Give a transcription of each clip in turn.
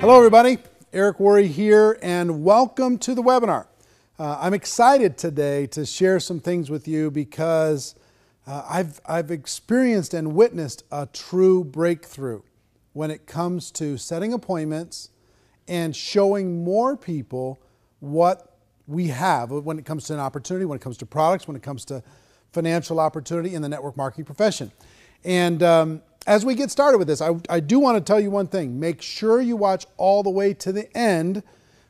Hello everybody, Eric Worre here, and welcome to the webinar. I'm excited today to share some things with you because I've experienced and witnessed a true breakthrough when it comes to setting appointments and showing more people what we have when it comes to an opportunity, when it comes to products, when it comes to financial opportunity in the network marketing profession. And as we get started with this, I do want to tell you one thing. Make sure you watch all the way to the end,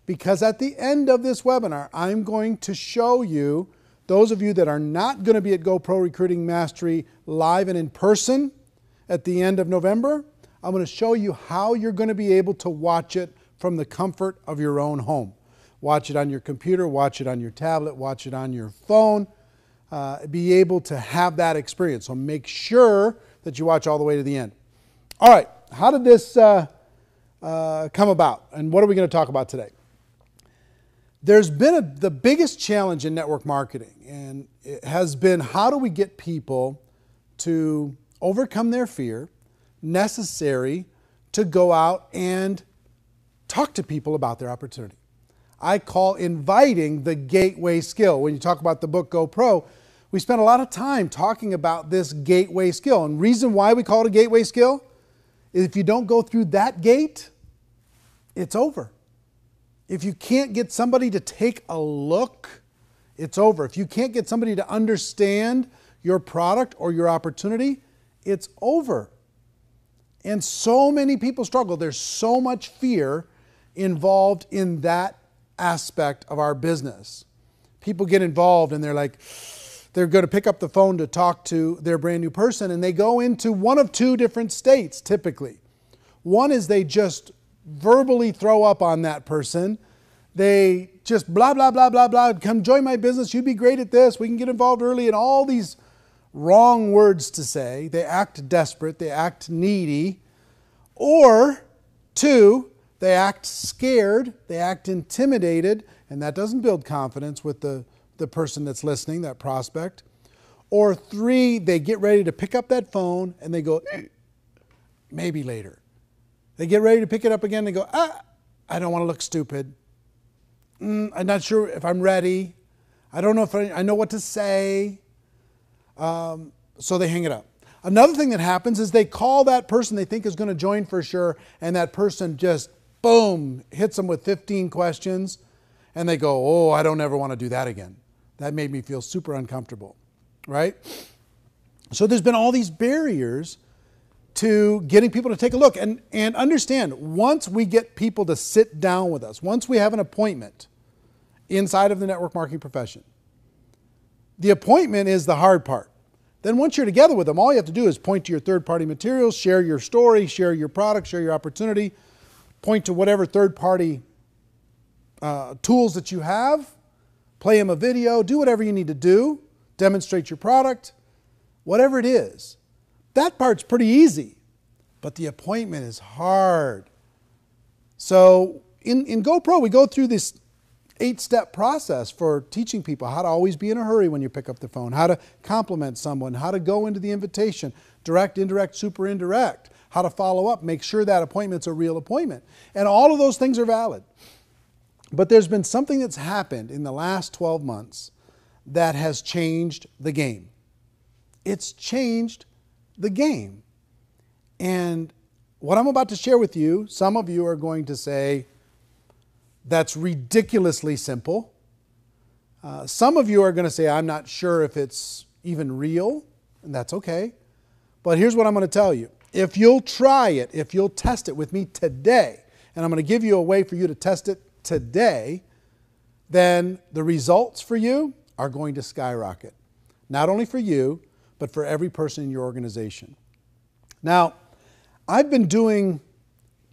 because at the end of this webinar, I'm going to show you, those of you that are not going to be at GoPro Recruiting Mastery live and in person at the end of November, I'm going to show you how you're going to be able to watch it from the comfort of your own home. Watch it on your computer, watch it on your tablet, watch it on your phone, be able to have that experience. So make sure that you watch all the way to the end. All right, how did this come about, and what are we going to talk about today? There's been the biggest challenge in network marketing, and it has been, how do we get people to overcome their fear necessary to go out and talk to people about their opportunity. I call inviting the gateway skill. When you talk about the book GoPro, we spent a lot of time talking about this gateway skill. And the reason why we call it a gateway skill is if you don't go through that gate, it's over. If you can't get somebody to take a look, it's over. If you can't get somebody to understand your product or your opportunity, it's over. And so many people struggle. There's so much fear involved in that aspect of our business. People get involved and they're like, they're going to pick up the phone to talk to their brand new person, and they go into one of two different states typically. One is they just verbally throw up on that person. They just blah, blah, blah, blah, blah. Come join my business. You'd be great at this. We can get involved early, and all these wrong words to say. They act desperate. They act needy. Or two, they act scared. They act intimidated, and that doesn't build confidence with the person that's listening, that prospect. Or three, they get ready to pick up that phone and they go, maybe later. They get ready to pick it up again and they go, I don't want to look stupid. I'm not sure if I'm ready. I don't know if I know what to say. So they hang it up. Another thing that happens is they call that person they think is going to join for sure, and that person just, boom, hits them with 15 questions, and they go, oh, I don't ever want to do that again. That made me feel super uncomfortable, right? So there's been all these barriers to getting people to take a look. And understand, once we get people to sit down with us, once we have an appointment inside of the network marketing profession, the appointment is the hard part. Then once you're together with them, all you have to do is point to your third-party materials, share your story, share your product, share your opportunity, point to whatever third-party tools that you have, play them a video, do whatever you need to do, demonstrate your product, whatever it is. That part's pretty easy, but the appointment is hard. So in GoPro, we go through this 8-step process for teaching people how to always be in a hurry when you pick up the phone, how to compliment someone, how to go into the invitation, direct, indirect, super indirect, how to follow up, make sure that appointment's a real appointment. And all of those things are valid. But there's been something that's happened in the last 12 months that has changed the game. It's changed the game. And what I'm about to share with you, some of you are going to say, that's ridiculously simple. Some of you are going to say, I'm not sure if it's even real, and that's okay. But here's what I'm going to tell you. If you'll try it, if you'll test it with me today, and I'm going to give you a way for you to test it today, then the results for you are going to skyrocket. Not only for you, but for every person in your organization. Now, I've been doing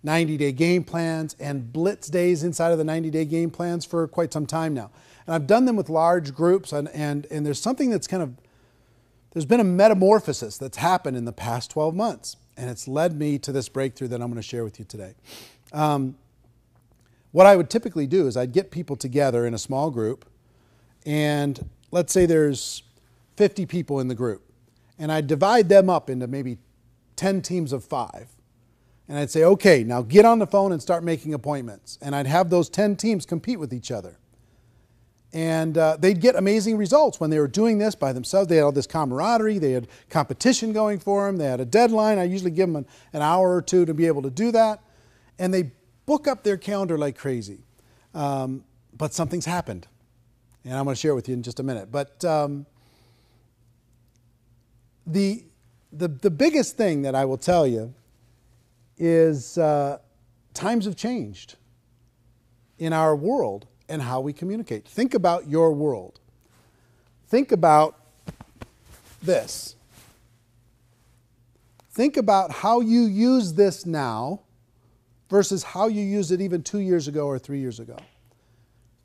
90-day game plans and blitz days inside of the 90-day game plans for quite some time now. And I've done them with large groups, and there's something that's there's been a metamorphosis that's happened in the past 12 months. And it's led me to this breakthrough that I'm going to share with you today. What I would typically do is I'd get people together in a small group, and let's say there's 50 people in the group, and I'd divide them up into maybe 10 teams of 5. And I'd say, okay, now get on the phone and start making appointments. And I'd have those 10 teams compete with each other. And they'd get amazing results when they were doing this by themselves. They had all this camaraderie. They had competition going for them. They had a deadline. I usually give them an hour or two to be able to do that. And they book up their calendar like crazy. But something's happened. And I'm going to share it with you in just a minute. But the biggest thing that I will tell you is times have changed in our world and how we communicate. Think about your world. Think about this. Think about how you use this now versus how you used it even 2 years ago or 3 years ago.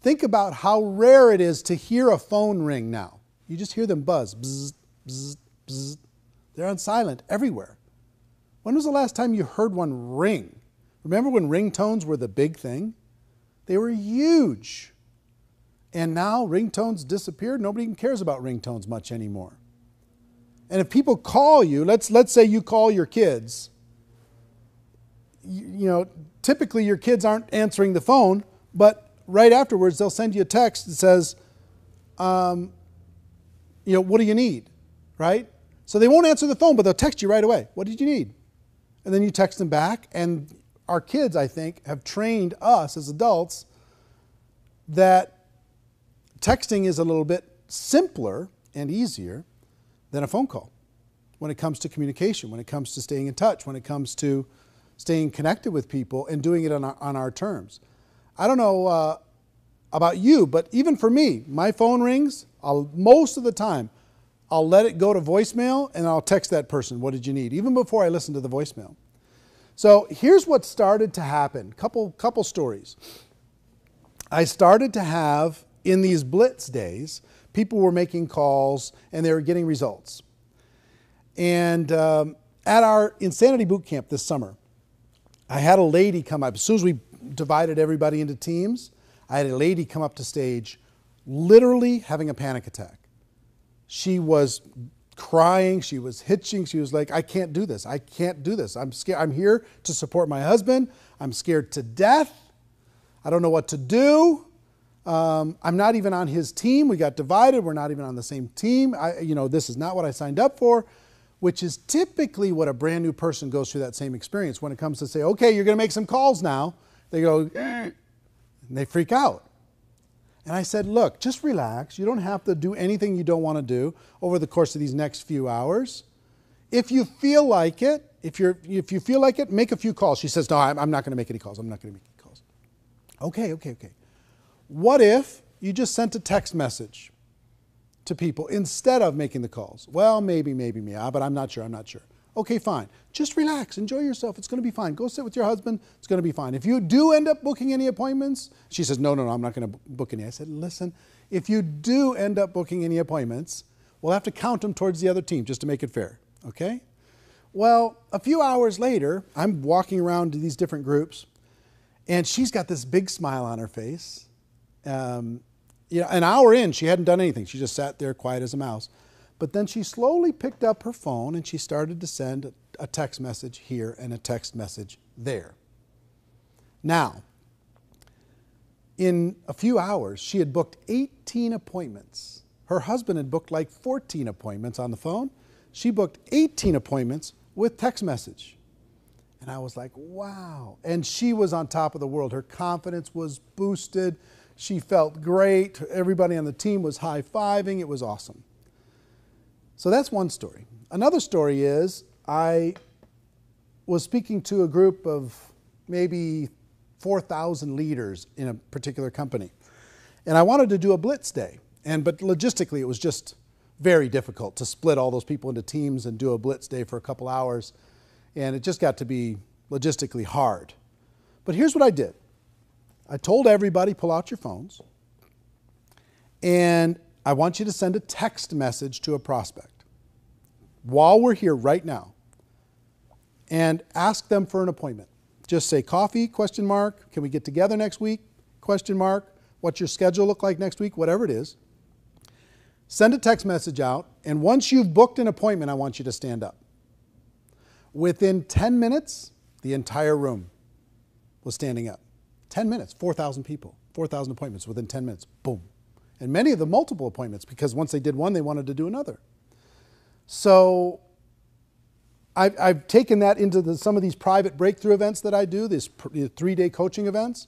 Think about how rare it is to hear a phone ring now. You just hear them buzz. Bzz, bzz, bzz. They're on silent everywhere. When was the last time you heard one ring? Remember when ringtones were the big thing? They were huge. And now ringtones disappeared. Nobody even cares about ringtones much anymore. And if people call you, let's say you call your kids, you know, typically your kids aren't answering the phone, but right afterwards they'll send you a text that says, you know, what do you need, right? So they won't answer the phone, but they'll text you right away. What did you need? And then you text them back. And our kids, I think, have trained us as adults that texting is a little bit simpler and easier than a phone call when it comes to communication, when it comes to staying in touch, when it comes to staying connected with people and doing it on our terms. I don't know about you, but even for me, my phone rings, most of the time, I'll let it go to voicemail and I'll text that person, what did you need? Even before I listen to the voicemail. So here's what started to happen. Couple stories. I started to have, in these blitz days, people were making calls and they were getting results. And at our Insanity Boot Camp this summer, I had a lady come up. As soon as we divided everybody into teams, I had a lady come up to stage literally having a panic attack. She was crying, she was hitching, she was like, I can't do this, I can't do this. I'm scared. I'm here to support my husband. I'm scared to death. I don't know what to do. I'm not even on his team. We got divided. We're not even on the same team. This is not what I signed up for, which is typically what a brand new person goes through that same experience when it comes to say, okay, you're going to make some calls now. They go, and they freak out. And I said, look, just relax. You don't have to do anything you don't want to do over the course of these next few hours. If you feel like it, if you feel like it, make a few calls. She says, no, I'm not going to make any calls. I'm not going to make any calls. Okay. What if you just sent a text message to people instead of making the calls? Well, maybe, but I'm not sure. Okay, fine. Just relax. Enjoy yourself. It's going to be fine. Go sit with your husband. It's going to be fine. If you do end up booking any appointments, she says, no, I'm not going to book any. I said, listen, if you do end up booking any appointments, we'll have to count them towards the other team just to make it fair, okay? Well, a few hours later, I'm walking around to these different groups, and she's got this big smile on her face. An hour in, she hadn't done anything. She just sat there quiet as a mouse. But then she slowly picked up her phone and she started to send a text message here and a text message there. Now, in a few hours, she had booked 18 appointments. Her husband had booked like 14 appointments on the phone. She booked 18 appointments with text message. And I was like, wow. And she was on top of the world. Her confidence was boosted. She felt great. Everybody on the team was high-fiving. It was awesome. So that's one story. Another story is I was speaking to a group of maybe 4,000 leaders in a particular company. And I wanted to do a blitz day. But logistically, it was just very difficult to split all those people into teams and do a blitz day for a couple hours. And it just got to be logistically hard. But here's what I did. I told everybody, pull out your phones. And I want you to send a text message to a prospect while we're here right now and ask them for an appointment. Just say coffee, ? Can we get together next week? ? What's your schedule look like next week? Whatever it is. Send a text message out, and once you've booked an appointment, I want you to stand up. Within 10 minutes, The entire room was standing up. 10 minutes, 4,000 people, 4,000 appointments within 10 minutes. Boom. And many of them multiple appointments, because once they did one, they wanted to do another. So I've taken that into some of these private breakthrough events that I do, these 3-day coaching events.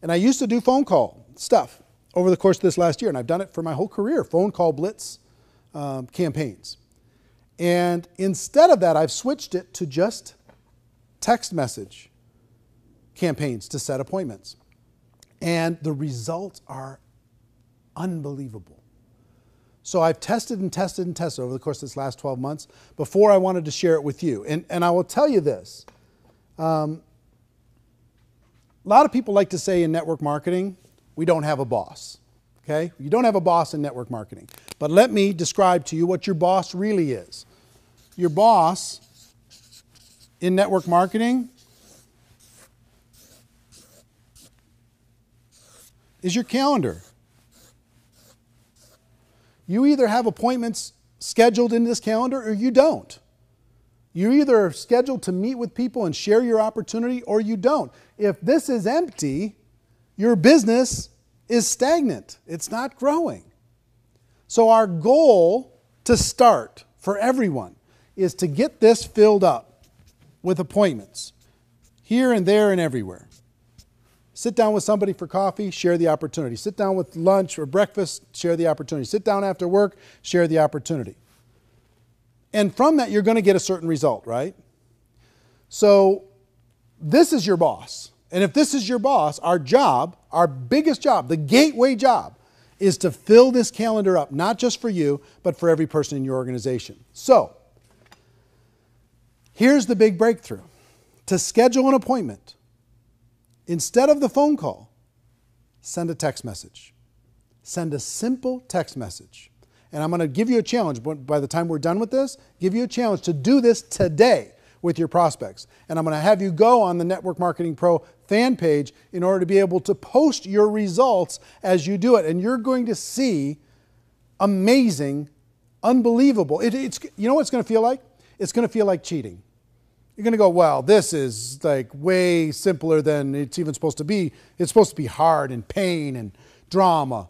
And I used to do phone call stuff over the course of this last year, and I've done it for my whole career, phone call blitz campaigns. And instead of that, I've switched it to just text message campaigns to set appointments. And the results are unbelievable. So I've tested and tested and tested over the course of this last 12 months before I wanted to share it with you. And I will tell you this. A lot of people like to say in network marketing, we don't have a boss. Okay? You don't have a boss in network marketing. But let me describe to you what your boss really is. Your boss in network marketing is your calendar. You either have appointments scheduled in this calendar or you don't. You either are scheduled to meet with people and share your opportunity or you don't. If this is empty, your business is stagnant. It's not growing. So our goal to start for everyone is to get this filled up with appointments here and there and everywhere. Sit down with somebody for coffee, share the opportunity. Sit down with lunch or breakfast, share the opportunity. Sit down after work, share the opportunity. And from that, you're going to get a certain result, right? So this is your boss. And if this is your boss, our job, our biggest job, the gateway job, is to fill this calendar up, not just for you, but for every person in your organization. So here's the big breakthrough. To schedule an appointment, instead of the phone call, send a text message. Send a simple text message. And I'm going to give you a challenge. By the time we're done with this, give you a challenge to do this today with your prospects. And I'm going to have you go on the Network Marketing Pro fan page in order to be able to post your results as you do it. And you're going to see amazing, unbelievable. You know what it's going to feel like? It's going to feel like cheating. You're going to go, well, this is like way simpler than it's even supposed to be. It's supposed to be hard and pain and drama,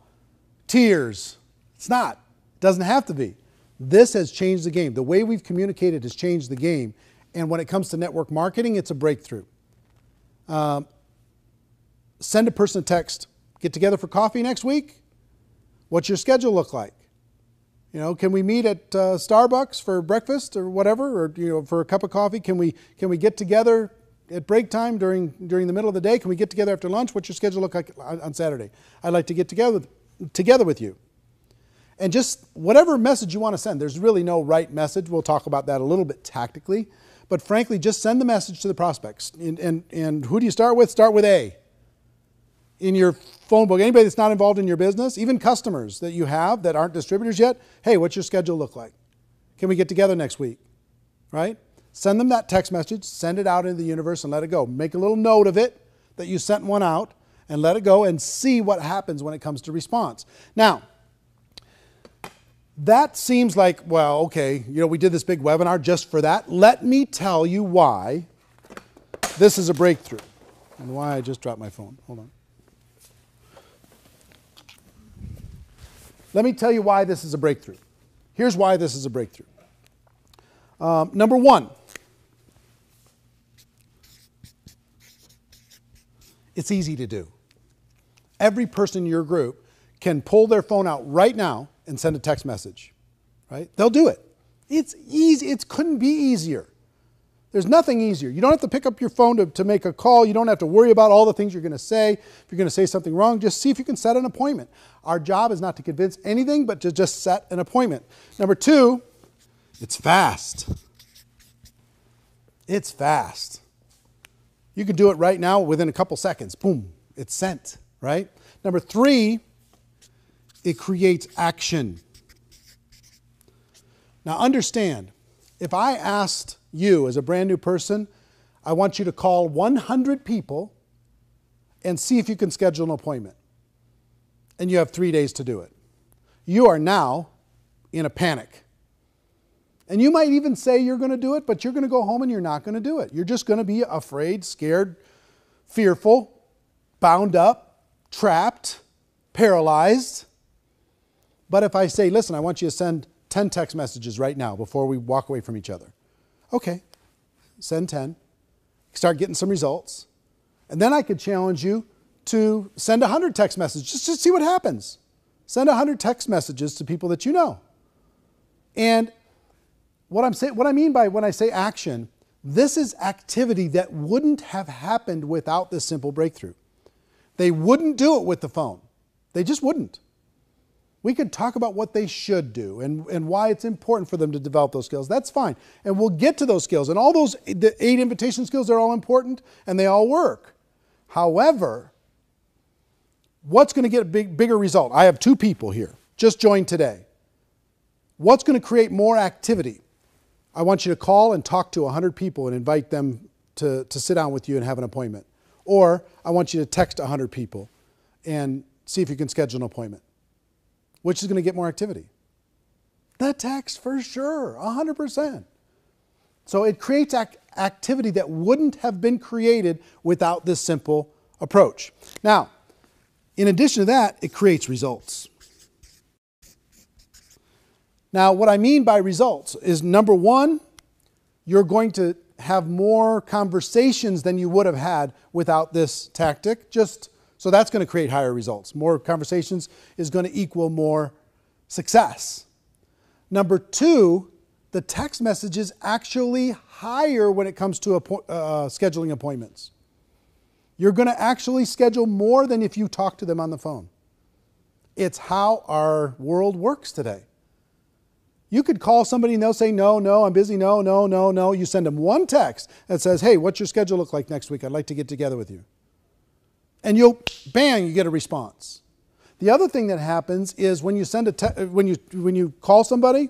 tears. It's not. It doesn't have to be. This has changed the game. The way we've communicated has changed the game. And when it comes to network marketing, it's a breakthrough. Send a person a text. Get together for coffee next week? What's your schedule look like? You know, can we meet at Starbucks for breakfast or whatever, or for a cup of coffee? Can we get together at break time during the middle of the day? Can we get together after lunch? What's your schedule look like on Saturday? I'd like to get together with you. And just whatever message you want to send. There's really no right message. We'll talk about that a little bit tactically. But frankly, just send the message to the prospects. And who do you start with? Start with A. In your phone book, anybody that's not involved in your business, even customers that you have that aren't distributors yet, hey, what's your schedule look like? Can we get together next week? Right? Send them that text message, send it out into the universe and let it go. Make a little note of it that you sent one out and let it go and see what happens when it comes to response. Now, that seems like, well, okay, we did this big webinar just for that. Let me tell you why this is a breakthrough and why I just dropped my phone. Hold on. Let me tell you why this is a breakthrough. Here's why this is a breakthrough. Number one, it's easy to do. Every person in your group can pull their phone out right now and send a text message, right? They'll do it. It's easy. It couldn't be easier. There's nothing easier. You don't have to pick up your phone to make a call. You don't have to worry about all the things you're going to say. If you're going to say something wrong, just see if you can set an appointment. Our job is not to convince anything, but to just set an appointment. Number two, it's fast. It's fast. You can do it right now within a couple seconds. Boom, it's sent, right? Number three, it creates action. Now understand, if I asked you as a brand new person, I want you to call 100 people and see if you can schedule an appointment. And you have 3 days to do it. You are now in a panic. And you might even say you're going to do it, but you're going to go home and you're not going to do it. You're just going to be afraid, scared, fearful, bound up, trapped, paralyzed. But if I say, listen, I want you to send 10 text messages right now before we walk away from each other. Okay, send 10. Start getting some results. And then I could challenge you to send 100 text messages just to see what happens. Send 100 text messages to people that you know. And what I mean by when I say action, this is activity that wouldn't have happened without this simple breakthrough. They wouldn't do it with the phone. They just wouldn't. We could talk about what they should do and why it's important for them to develop those skills. That's fine. And we'll get to those skills. And all those, the 8 invitation skills, they're all important and they all work. However, what's going to get a bigger result? I have 2 people here, just joined today. What's going to create more activity? I want you to call and talk to 100 people and invite them to sit down with you and have an appointment. Or I want you to text 100 people and see if you can schedule an appointment. Which is going to get more activity? The text for sure, 100%. So it creates activity that wouldn't have been created without this simple approach. Now, in addition to that, it creates results. Now, what I mean by results is, number 1, you're going to have more conversations than you would have had without this tactic. So that's going to create higher results. More conversations is going to equal more success. Number 2, the text message is actually higher when it comes to scheduling appointments. You're going to actually schedule more than if you talk to them on the phone. It's how our world works today. You could call somebody and they'll say, no, I'm busy, no. You send them one text that says, hey, what's your schedule look like next week? I'd like to get together with you. And bang, you get a response. The other thing that happens is when you when you call somebody,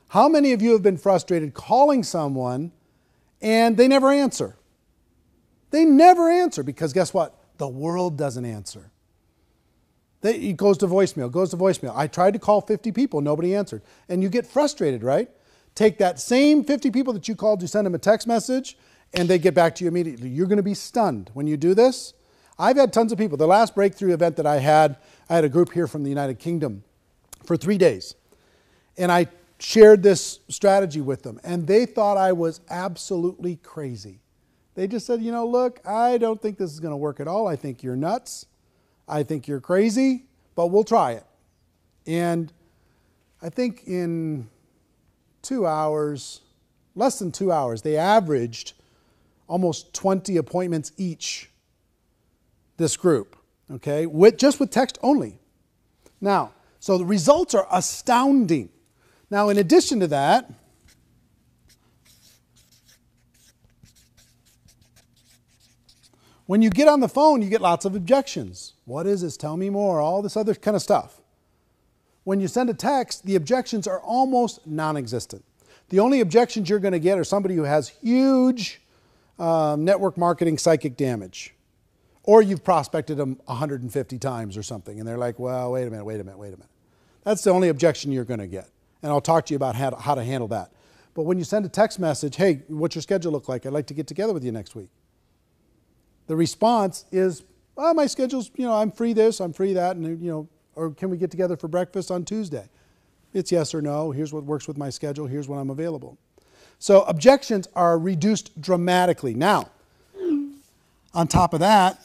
how many of you have been frustrated calling someone and they never answer? They never answer because guess what? The world doesn't answer. It goes to voicemail, I tried to call 50 people, nobody answered. And you get frustrated, right? Take that same 50 people that you called, you send them a text message, and they get back to you immediately. You're going to be stunned when you do this. I've had tons of people. The last breakthrough event that I had a group here from the United Kingdom for 3 days. And I shared this strategy with them, and they thought I was absolutely crazy. They just said, look, I don't think this is going to work at all. I think you're nuts. I think you're crazy, but we'll try it. And I think in 2 hours, less than 2 hours, they averaged almost 20 appointments each, this group, okay, just with text only. Now, so the results are astounding. Now, in addition to that, when you get on the phone, you get lots of objections. What is this? Tell me more. All this other kind of stuff. When you send a text, the objections are almost non-existent. The only objections you're going to get are somebody who has huge network marketing psychic damage. Or you've prospected them 150 times or something, and they're like, well, wait a minute. That's the only objection you're going to get. And I'll talk to you about how to handle that. But when you send a text message, hey, what's your schedule look like? I'd like to get together with you next week. The response is, oh, my schedule's, I'm free this, I'm free that, and, or can we get together for breakfast on Tuesday? It's yes or no. Here's what works with my schedule. Here's when I'm available. So objections are reduced dramatically. Now, on top of that,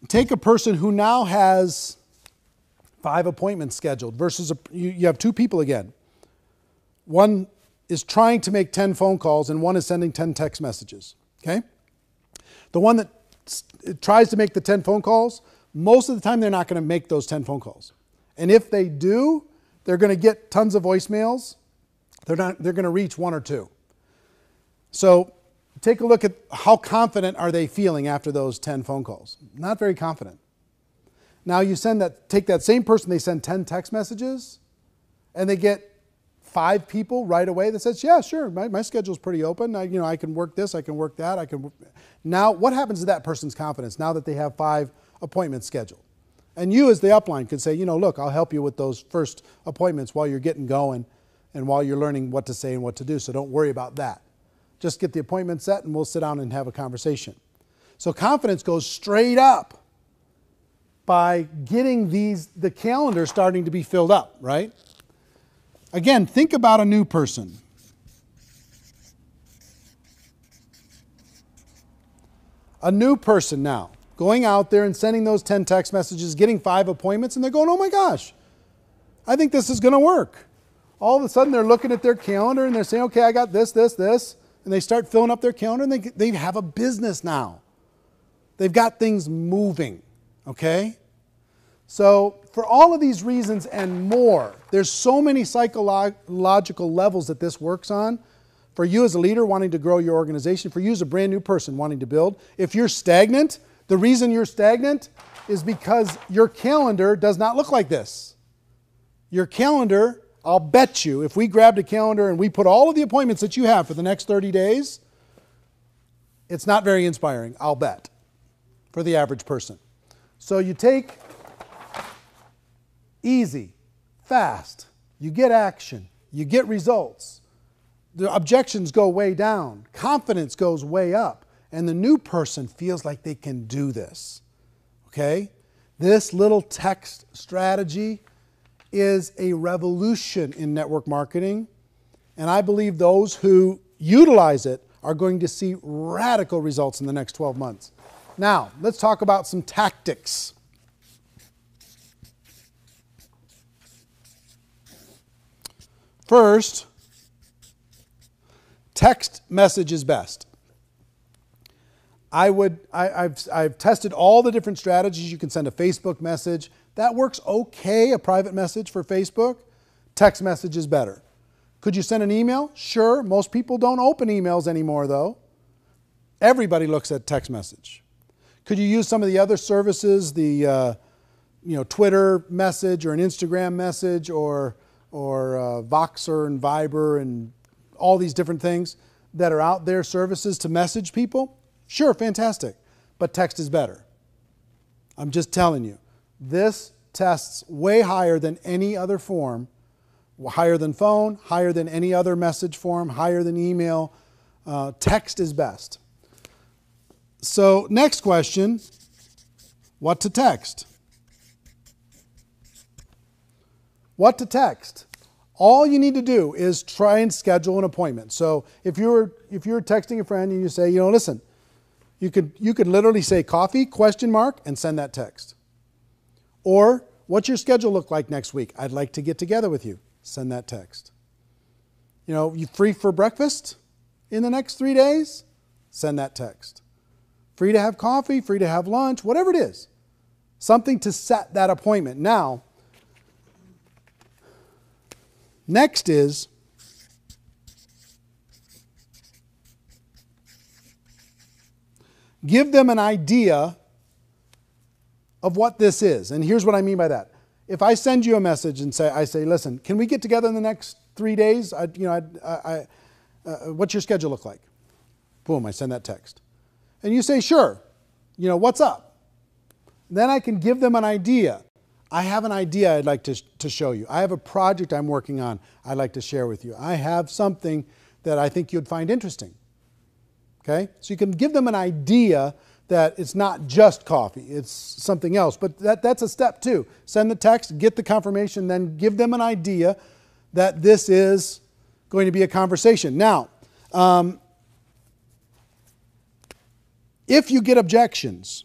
take a person who now has 5 appointments scheduled versus you have 2 people again. One is trying to make 10 phone calls and one is sending 10 text messages, okay? The one that tries to make the 10 phone calls, most of the time they're not going to make those 10 phone calls. And if they do, they're going to get tons of voicemails. They're going to reach 1 or 2. So take a look at how confident are they feeling after those 10 phone calls. Not very confident. Now you take that same person, they send 10 text messages, and they get 5 people right away that says, yeah, sure, my schedule's pretty open. I can work this, I can work that. Now, what happens to that person's confidence now that they have 5 appointments scheduled? And you as the upline could say, look, I'll help you with those first appointments while you're getting going and while you're learning what to say and what to do. So don't worry about that. Just get the appointment set and we'll sit down and have a conversation. So confidence goes straight up by getting the calendar starting to be filled up, right? Again, think about a new person. A new person now, going out there and sending those 10 text messages, getting 5 appointments, and they're going, oh my gosh, I think this is going to work. All of a sudden they're looking at their calendar and they're saying, okay, I got this, this, this. And they start filling up their calendar and they have a business now. They've got things moving, okay? So for all of these reasons and more, there's so many psychological levels that this works on. For you as a leader wanting to grow your organization, for you as a brand new person wanting to build, if you're stagnant, the reason you're stagnant is because your calendar does not look like this. Your calendar, I'll bet you, if we grabbed a calendar and we put all of the appointments that you have for the next 30 days, it's not very inspiring, I'll bet, for the average person. So you take easy, fast, you get action, you get results. The objections go way down. Confidence goes way up. And the new person feels like they can do this. Okay? This little text strategy is a revolution in network marketing. And I believe those who utilize it are going to see radical results in the next 12 months. Now, let's talk about some tactics. First, text message is best. I've tested all the different strategies. You can send a Facebook message. That works okay, a private message for Facebook. Text message is better. Could you send an email? Sure. Most people don't open emails anymore, though. Everybody looks at text message. Could you use some of the other services, the Twitter message or an Instagram message or Voxer and Viber and all these different things that are out there, services to message people? Sure, fantastic. But text is better. I'm just telling you. This tests way higher than any other form, higher than phone, higher than any other message form, higher than email. Text is best. So next question, what to text? What to text? All you need to do is try and schedule an appointment. So if you're texting a friend and you say, listen, you could literally say coffee, ? And send that text. Or what's your schedule look like next week? I'd like to get together with you. Send that text. You free for breakfast in the next 3 days? Send that text. Free to have coffee, free to have lunch, whatever it is. Something to set that appointment. Now, next is give them an idea of what this is. And here's what I mean by that. If I send you a message and I say, listen, can we get together in the next 3 days? What's your schedule look like? Boom, I send that text. And you say, sure, what's up? Then I can give them an idea. I have an idea I'd like to show you. I have a project I'm working on I'd like to share with you. I have something that I think you'd find interesting. Okay? So you can give them an idea that it's not just coffee, it's something else. But that's a step two. Send the text, get the confirmation, then give them an idea that this is going to be a conversation. Now, if you get objections,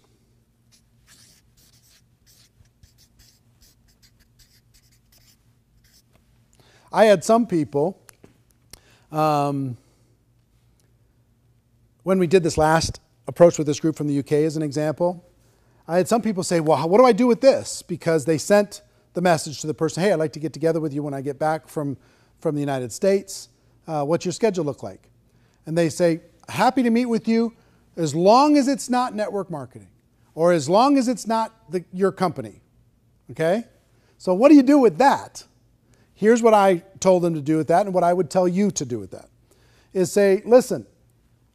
I had some people, when we did this last approach with this group from the UK as an example, I had some people say, well, what do I do with this? Because they sent the message to the person, hey, I'd like to get together with you when I get back from the United States. What's your schedule look like? And they say, happy to meet with you as long as it's not network marketing or as long as it's not your company. Okay? So what do you do with that? Here's what I told them to do with that and what I would tell you to do with that. Is say, listen,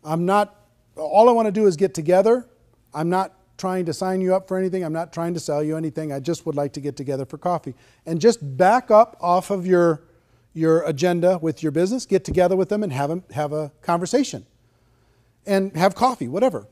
all I want to do is get together. I'm not trying to sign you up for anything. I'm not trying to sell you anything. I just would like to get together for coffee. And just back up off of your agenda with your business, get together with them and have a conversation. And have coffee, whatever.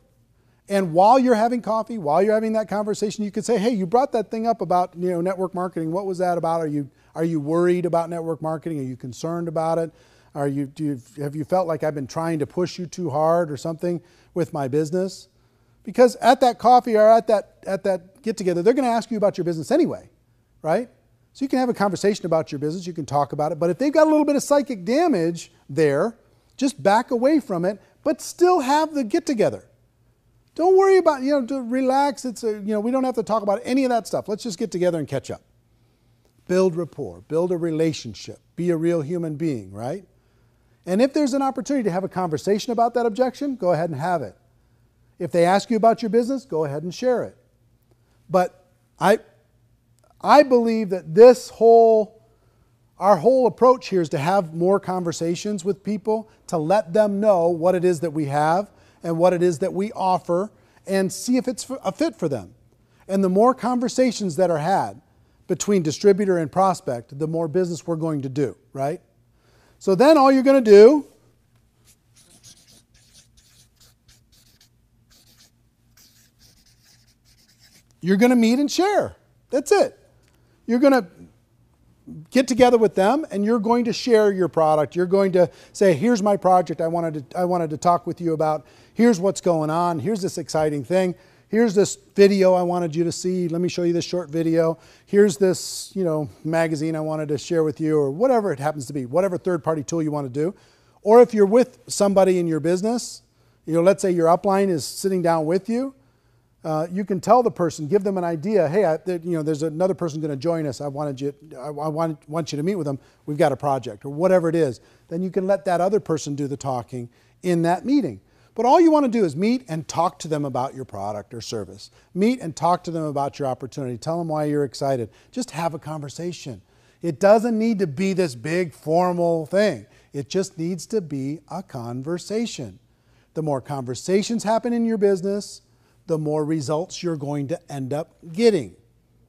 And while you're having coffee, while you're having that conversation, you could say, hey, you brought that thing up about network marketing. What was that about? Are you worried about network marketing? Are you concerned about it? Have you felt like I've been trying to push you too hard or something with my business? Because at that coffee or at that get together, they're going to ask you about your business anyway, right? So you can have a conversation about your business. You can talk about it. But if they've got a little bit of psychic damage there, just back away from it, but still have the get together. Don't worry about, relax. We don't have to talk about any of that stuff. Let's just get together and catch up. Build rapport, build a relationship, be a real human being, right? And if there's an opportunity to have a conversation about that objection, go ahead and have it. If they ask you about your business, go ahead and share it. But I believe that our whole approach here is to have more conversations with people, to let them know what it is that we have and what it is that we offer, and see if it's a fit for them. And the more conversations that are had between distributor and prospect, the more business we're going to do, right? So then all you're going to do you're going to meet and share. That's it. You're going to get together with them and you're going to share your product. You're going to say, here's my project I wanted to talk with you about. Here's what's going on. Here's this exciting thing. Here's this video I wanted you to see. Let me show you this short video. Here's this, magazine I wanted to share with you, or whatever it happens to be, whatever third-party tool you want to do. Or if you're with somebody in your business, let's say your upline is sitting down with you, you can tell the person, give them an idea. Hey, there's another person going to join us. I want you to meet with them. We've got a project, or whatever it is. Then you can let that other person do the talking in that meeting. But all you want to do is meet and talk to them about your product or service. Meet and talk to them about your opportunity. Tell them why you're excited. Just have a conversation. It doesn't need to be this big formal thing. It just needs to be a conversation. The more conversations happen in your business, the more results you're going to end up getting.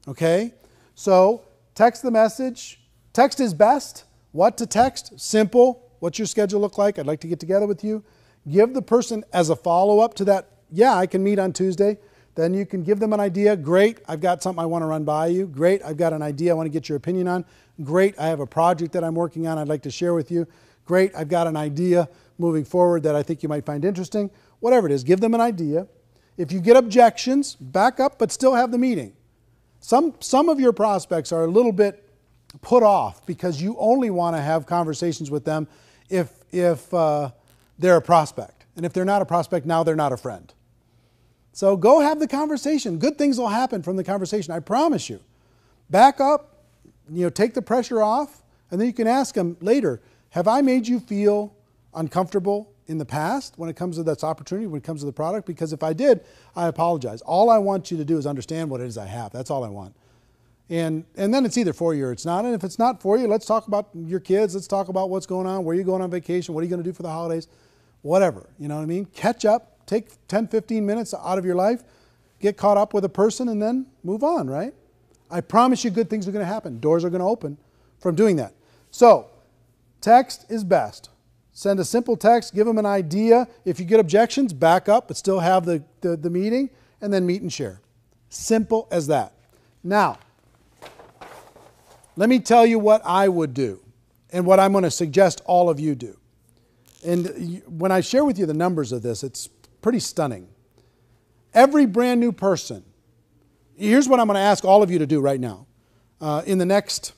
Okay? So text the message. Text is best. What to text? Simple. What's your schedule look like? I'd like to get together with you. Give the person as a follow-up to that, yeah, I can meet on Tuesday. Then you can give them an idea. Great, I've got something I want to run by you. Great, I've got an idea I want to get your opinion on. Great, I have a project that I'm working on I'd like to share with you. Great, I've got an idea moving forward that I think you might find interesting. Whatever it is, give them an idea. If you get objections, back up, but still have the meeting. Some of your prospects are a little bit put off because you only want to have conversations with them if they're a prospect. And if they're not a prospect, now they're not a friend. So go have the conversation. Good things will happen from the conversation, I promise you. Back up, take the pressure off, and then you can ask them later, have I made you feel uncomfortable in the past when it comes to this opportunity, when it comes to the product? Because if I did, I apologize. All I want you to do is understand what it is I have. That's all I want. And then it's either for you or it's not. And if it's not for you, let's talk about your kids. Let's talk about what's going on, where you're going on vacation, what are you going to do for the holidays, whatever. You know what I mean? Catch up, take 10, 15 minutes out of your life, get caught up with a person, and then move on, right? I promise you good things are going to happen. Doors are going to open from doing that. So text is best. Send a simple text, give them an idea. If you get objections, back up, but still have the meeting, and then meet and share. Simple as that. Now, let me tell you what I would do and what I'm going to suggest all of you do. And when I share with you the numbers of this, it's pretty stunning. Every brand new person, here's what I'm going to ask all of you to do right now in the next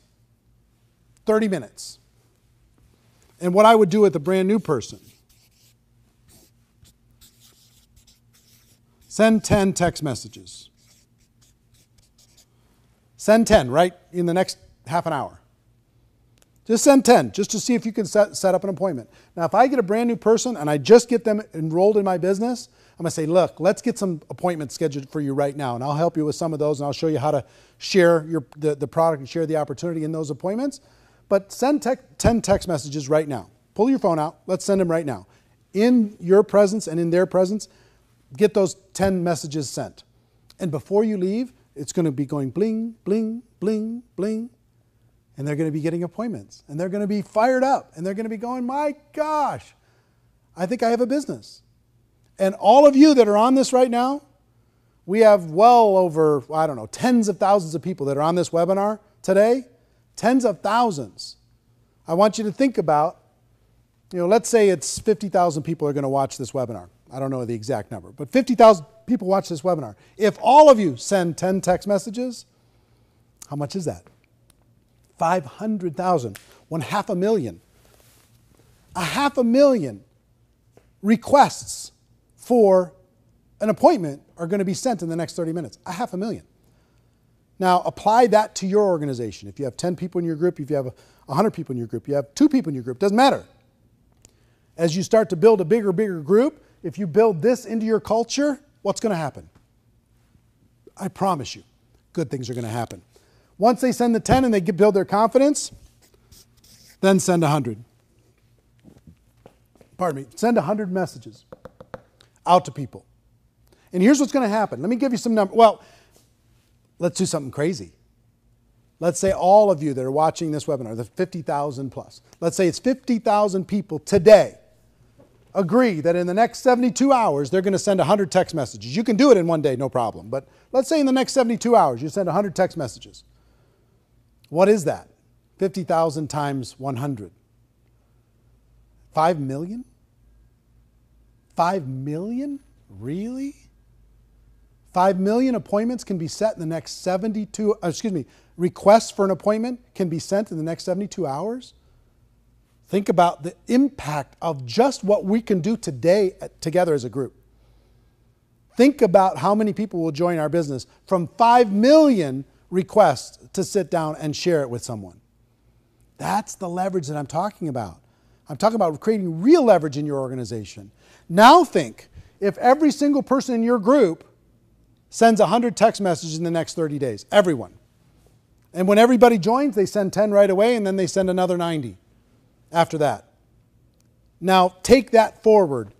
30 minutes. And what I would do with a brand new person. Send 10 text messages. Send 10 right in the next half an hour. Just send 10 just to see if you can set up an appointment. Now, if I get a brand new person and I just get them enrolled in my business, I'm going to say, look, let's get some appointments scheduled for you right now. And I'll help you with some of those, and I'll show you how to share the product and share the opportunity in those appointments. But send 10 text messages right now. Pull your phone out. Let's send them right now. In your presence and in their presence, get those 10 messages sent. And before you leave, it's going to be going bling, bling, bling, bling. And they're going to be getting appointments. And they're going to be fired up. And they're going to be going, my gosh, I think I have a business. And all of you that are on this right now, we have well over, I don't know, tens of thousands of people that are on this webinar today. Tens of thousands. I want you to think about, let's say it's 50,000 people are going to watch this webinar. I don't know the exact number, but 50,000 people watch this webinar. If all of you send 10 text messages, how much is that? 500,000. 500,000. 500,000 requests for an appointment are going to be sent in the next 30 minutes. 500,000. Now, apply that to your organization. If you have 10 people in your group, if you have 100 people in your group, you have 2 people in your group, doesn't matter. As you start to build a bigger group, if you build this into your culture, what's going to happen? I promise you, good things are going to happen. Once they send the 10 and they build their confidence, then send 100. Pardon me, send 100 messages out to people. And here's what's going to happen. Let me give you some numbers. Well, let's do something crazy. Let's say all of you that are watching this webinar, the 50,000 plus, let's say it's 50,000 people today agree that in the next 72 hours, they're going to send 100 text messages. You can do it in one day, no problem. But let's say in the next 72 hours, you send 100 text messages. What is that? 50,000 times 100. 5 million? 5 million? Really? 5 million appointments can be set in the next requests for an appointment can be sent in the next 72 hours? Think about the impact of just what we can do today together as a group. Think about how many people will join our business from 5 million requests to sit down and share it with someone. That's the leverage that I'm talking about. I'm talking about creating real leverage in your organization. Now think, if every single person in your group sends 100 text messages in the next 30 days, everyone. And when everybody joins, they send 10 right away, and then they send another 90 after that. Now take that forward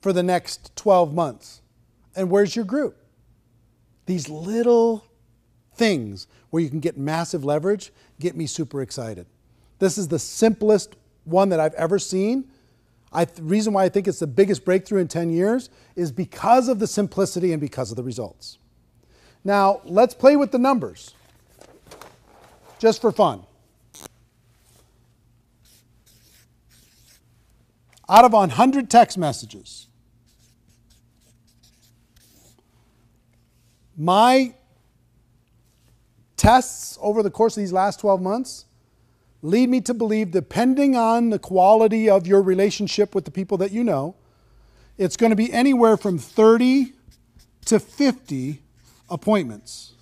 for the next 12 months. And where's your group? These little things where you can get massive leverage get me super excited. This is the simplest one that I've ever seen. The reason why I think it's the biggest breakthrough in 10 years is because of the simplicity and because of the results. Now, let's play with the numbers, just for fun. Out of 100 text messages, my tests over the course of these last 12 months lead me to believe, depending on the quality of your relationship with the people that you know, it's going to be anywhere from 30 to 50 appointments.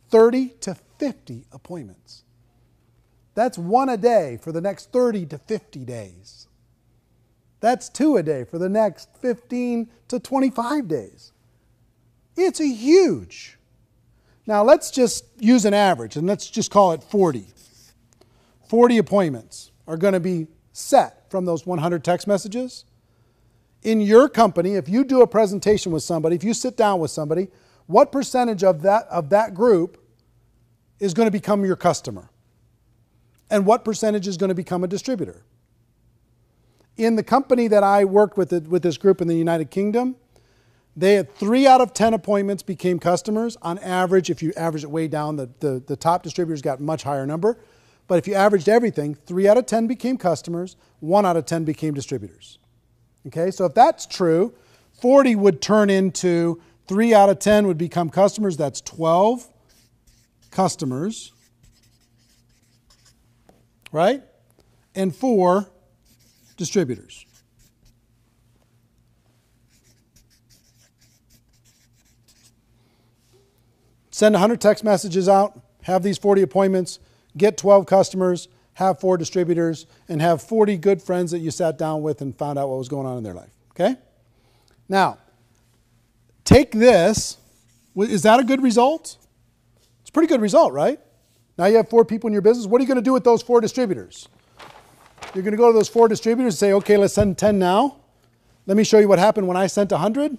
30 to 50 appointments. That's 1 a day for the next 30 to 50 days. That's 2 a day for the next 15 to 25 days. It's a huge. Now let's just use an average and let's just call it 40. 40 appointments are going to be set from those 100 text messages. In your company, if you do a presentation with somebody, if you sit down with somebody, what percentage of that group is going to become your customer? And what percentage is going to become a distributor? In the company that I worked with this group in the United Kingdom, they had 3 out of 10 appointments became customers. On average, if you average it way down, the top distributors got a much higher number. But if you averaged everything, 3 out of 10 became customers, 1 out of 10 became distributors. Okay, so if that's true, 40 would turn into 3 out of 10 would become customers. That's 12 customers, right? And 4 distributors. Send 100 text messages out, have these 40 appointments, get 12 customers, have 4 distributors, and have 40 good friends that you sat down with and found out what was going on in their life. Okay? Now, take this. Is that a good result? It's a pretty good result, right? Now you have 4 people in your business. What are you going to do with those 4 distributors? You're going to go to those 4 distributors and say, okay, let's send 10 now. Let me show you what happened when I sent 100.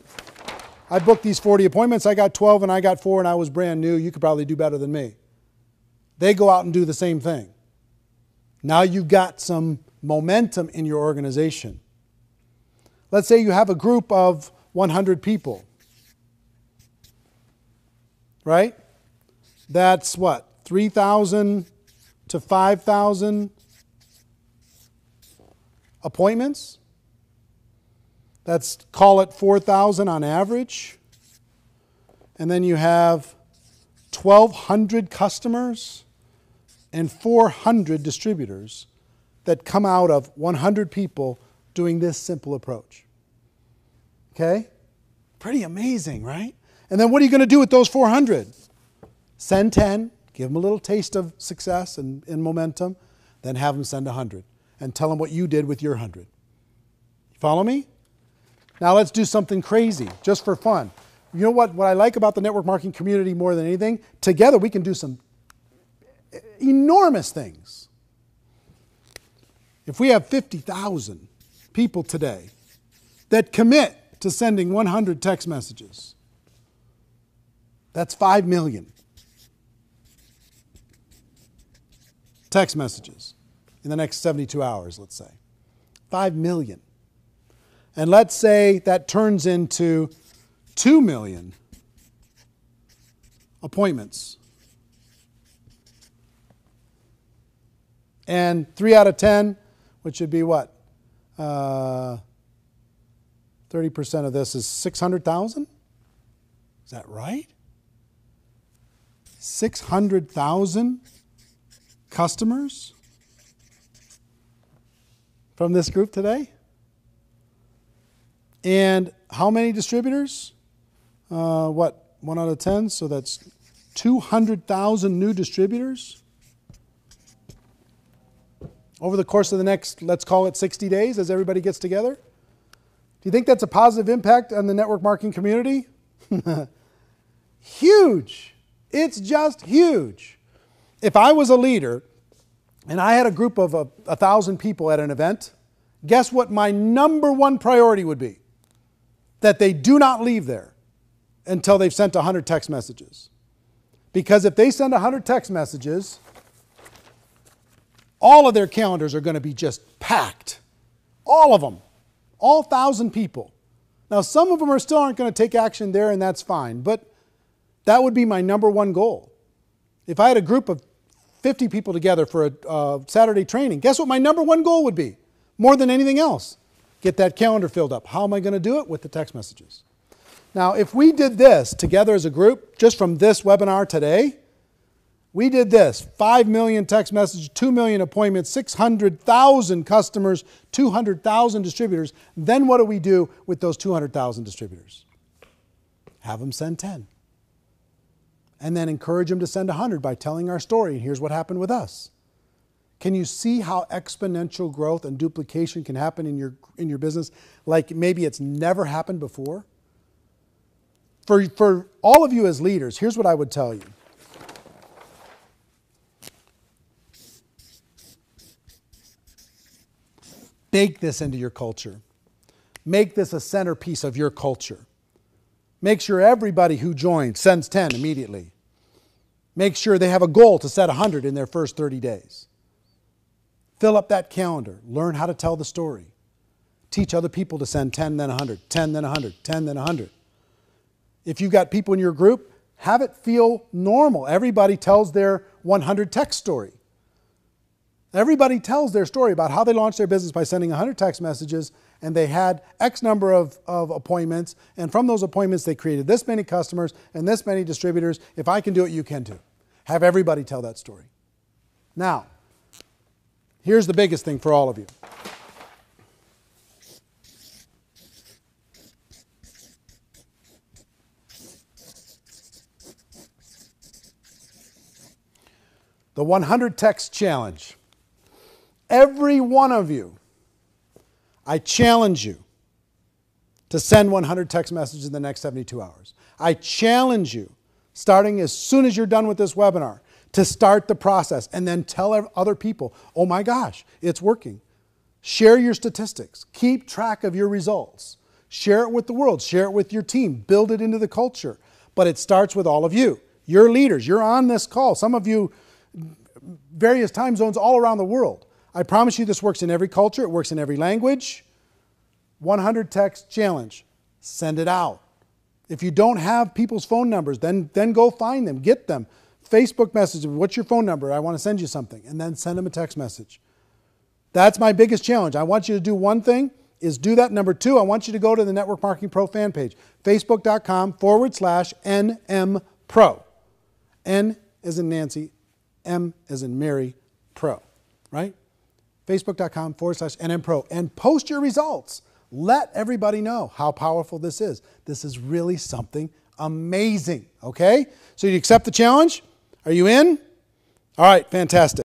I booked these 40 appointments. I got 12 and I got 4 and I was brand new. You could probably do better than me. They go out and do the same thing. Now you've got some momentum in your organization. Let's say you have a group of 100 people. Right? That's what? 3,000 to 5,000 appointments? Let's call it 4,000 on average. And then you have 1,200 customers and 400 distributors that come out of 100 people doing this simple approach. Okay? Pretty amazing, right? And then what are you going to do with those 400? Send 10, give them a little taste of success and momentum, then have them send 100 and tell them what you did with your 100. You follow me? Now let's do something crazy, just for fun. You know what I like about the network marketing community more than anything? Together we can do some enormous things. If we have 50,000 people today that commit to sending 100 text messages, that's 5 million text messages in the next 72 hours, let's say. 5 million. And let's say that turns into 2 million appointments. And 3 out of 10, which would be what? 30% of this is 600,000? Is that right? 600,000 customers from this group today? And how many distributors? 1 out of 10, so that's 200,000 new distributors over the course of the next, let's call it 60 days as everybody gets together. Do you think that's a positive impact on the network marketing community? Huge. It's just huge. If I was a leader and I had a group of 1,000 people at an event, guess what my number one priority would be? That they do not leave there until they've sent 100 text messages. Because if they send 100 text messages, all of their calendars are going to be just packed. All of them. All 1,000 people. Now, some of them still aren't going to take action there, and that's fine. But that would be my number one goal. If I had a group of 50 people together for a Saturday training, guess what my number one goal would be? More than anything else. Get that calendar filled up. How am I going to do it? With the text messages. Now, if we did this together as a group, just from this webinar today, we did this, 5 million text messages, 2 million appointments, 600,000 customers, 200,000 distributors. Then what do we do with those 200,000 distributors? Have them send 10. And then encourage them to send 100 by telling our story. And here's what happened with us. Can you see how exponential growth and duplication can happen in your business like maybe it's never happened before? For all of you as leaders, here's what I would tell you. Bake this into your culture. Make this a centerpiece of your culture. Make sure everybody who joins sends 10 immediately. Make sure they have a goal to set 100 in their first 30 days. Fill up that calendar. Learn how to tell the story. Teach other people to send 10, then 100, 10, then 100, 10, then 100. If you've got people in your group, have it feel normal. Everybody tells their 100 text story. Everybody tells their story about how they launched their business by sending 100 text messages, and they had X number of appointments, and from those appointments they created this many customers and this many distributors. If I can do it, you can too. Have everybody tell that story. Now, here's the biggest thing for all of you. The 100 text challenge. Every one of you, I challenge you to send 100 text messages in the next 72 hours. I challenge you, starting as soon as you're done with this webinar, to start the process and then tell other people, oh my gosh, it's working. Share your statistics. Keep track of your results. Share it with the world. Share it with your team. Build it into the culture. But it starts with all of you. You're leaders. You're on this call. Some of you, various time zones all around the world. I promise you this works in every culture. It works in every language. 100 text challenge. Send it out. If you don't have people's phone numbers, then go find them. Get them. Facebook message them. What's your phone number? I want to send you something. And then send them a text message. That's my biggest challenge. I want you to do one thing, is do that. Number two, I want you to go to the Network Marketing Pro fan page. Facebook.com/NM-Pro. N as in Nancy, M as in Mary, Pro. Right? Facebook.com/NM-Pro. And post your results. Let everybody know how powerful this is. This is really something amazing. Okay? So you accept the challenge? Are you in? All right, fantastic.